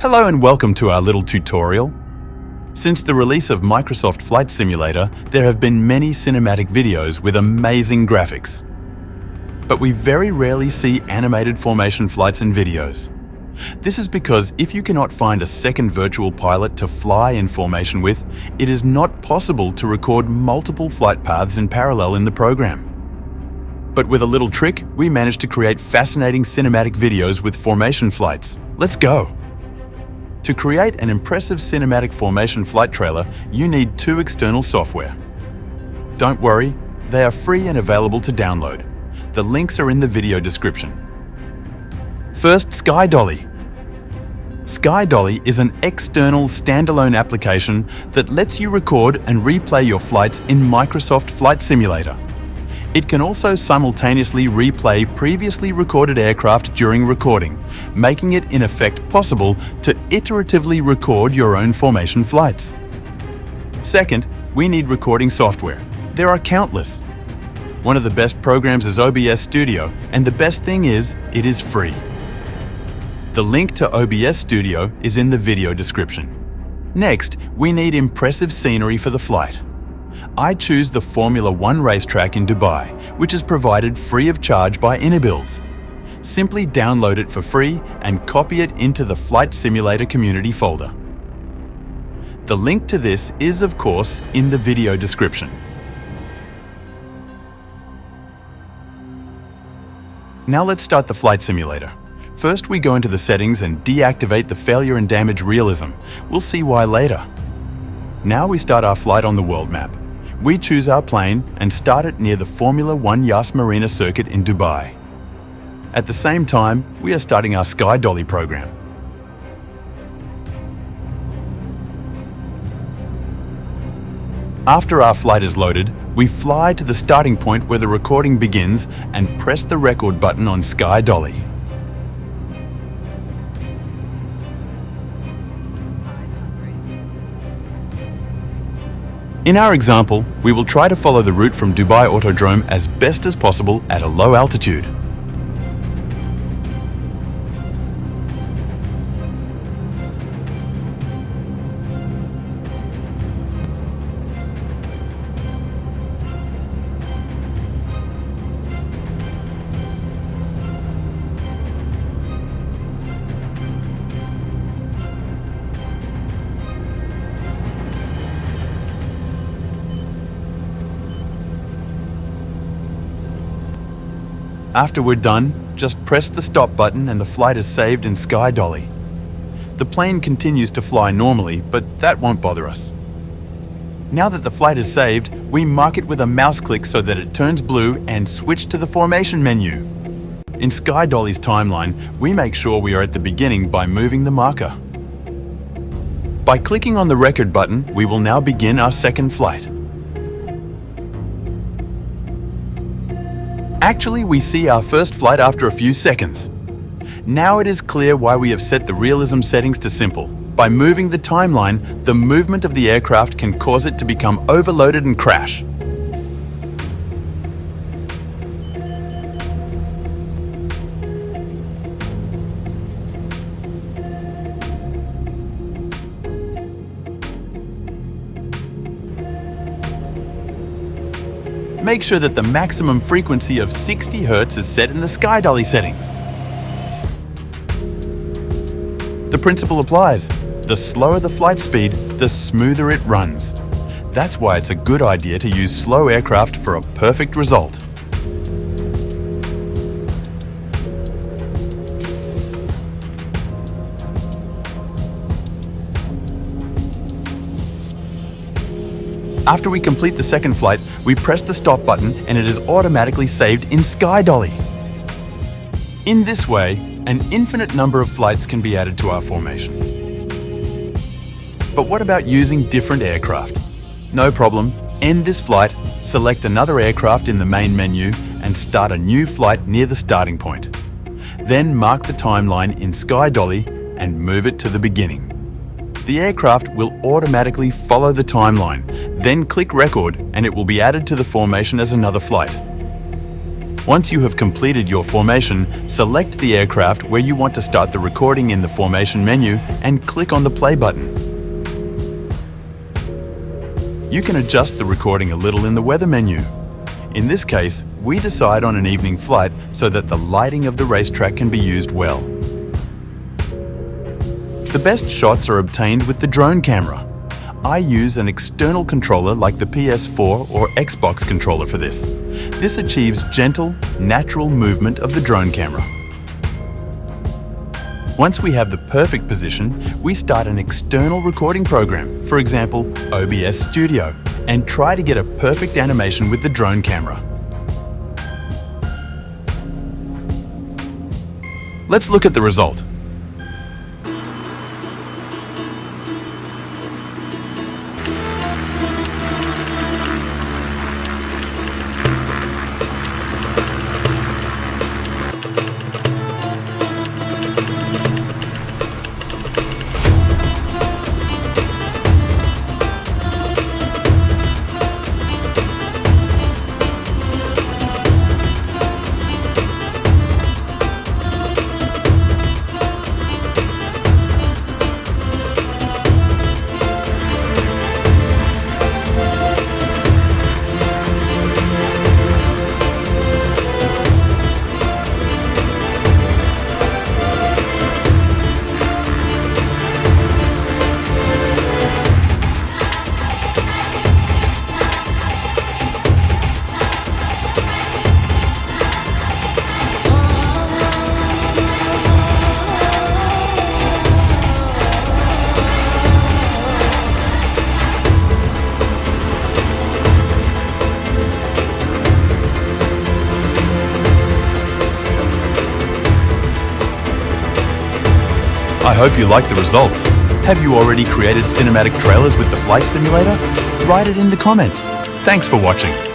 Hello and welcome to our little tutorial. Since the release of Microsoft Flight Simulator, there have been many cinematic videos with amazing graphics. But we very rarely see animated formation flights and videos. This is because if you cannot find a second virtual pilot to fly in formation with, it is not possible to record multiple flight paths in parallel in the program. But with a little trick, we managed to create fascinating cinematic videos with formation flights. Let's go! To create an impressive cinematic formation flight trailer, you need two external software. Don't worry, they are free and available to download. The links are in the video description. First, SkyDolly. SkyDolly is an external standalone application that lets you record and replay your flights in Microsoft Flight Simulator. It can also simultaneously replay previously recorded aircraft during recording, making it in effect possible to iteratively record your own formation flights. Second, we need recording software. There are countless. One of the best programs is OBS Studio, and the best thing is, it is free. The link to OBS Studio is in the video description. Next, we need impressive scenery for the flight. I choose the Formula 1 racetrack in Dubai, which is provided free of charge by Inibuilds. Simply download it for free and copy it into the Flight Simulator community folder. The link to this is, of course, in the video description. Now let's start the flight simulator. First, we go into the settings and deactivate the failure and damage realism. We'll see why later. Now we start our flight on the world map. We choose our plane and start it near the Formula 1 Yas Marina Circuit in Dubai. At the same time, we are starting our SkyDolly program. After our flight is loaded, we fly to the starting point where the recording begins and press the record button on SkyDolly. In our example, we will try to follow the route from Dubai Autodrome as best as possible at a low altitude. After we're done, just press the stop button and the flight is saved in SkyDolly. The plane continues to fly normally, but that won't bother us. Now that the flight is saved, we mark it with a mouse click so that it turns blue and switch to the formation menu. In SkyDolly's timeline, we make sure we are at the beginning by moving the marker. By clicking on the record button, we will now begin our second flight. Actually, we see our first flight after a few seconds. Now it is clear why we have set the realism settings to simple. By moving the timeline, the movement of the aircraft can cause it to become overloaded and crash. Make sure that the maximum frequency of 60 Hz is set in the SkyDolly settings. The principle applies. The slower the flight speed, the smoother it runs. That's why it's a good idea to use slow aircraft for a perfect result. After we complete the second flight, we press the stop button and it is automatically saved in SkyDolly. In this way, an infinite number of flights can be added to our formation. But what about using different aircraft? No problem. End this flight, select another aircraft in the main menu and start a new flight near the starting point. Then mark the timeline in SkyDolly and move it to the beginning. The aircraft will automatically follow the timeline, then click record and it will be added to the formation as another flight. Once you have completed your formation, select the aircraft where you want to start the recording in the formation menu and click on the play button. You can adjust the recording a little in the weather menu. In this case, we decide on an evening flight so that the lighting of the racetrack can be used well. The best shots are obtained with the drone camera. I use an external controller like the PS4 or Xbox controller for this. This achieves gentle, natural movement of the drone camera. Once we have the perfect position, we start an external recording program, for example, OBS Studio, and try to get a perfect animation with the drone camera. Let's look at the result. I hope you like the results. Have you already created cinematic trailers with the flight simulator? Write it in the comments. Thanks for watching.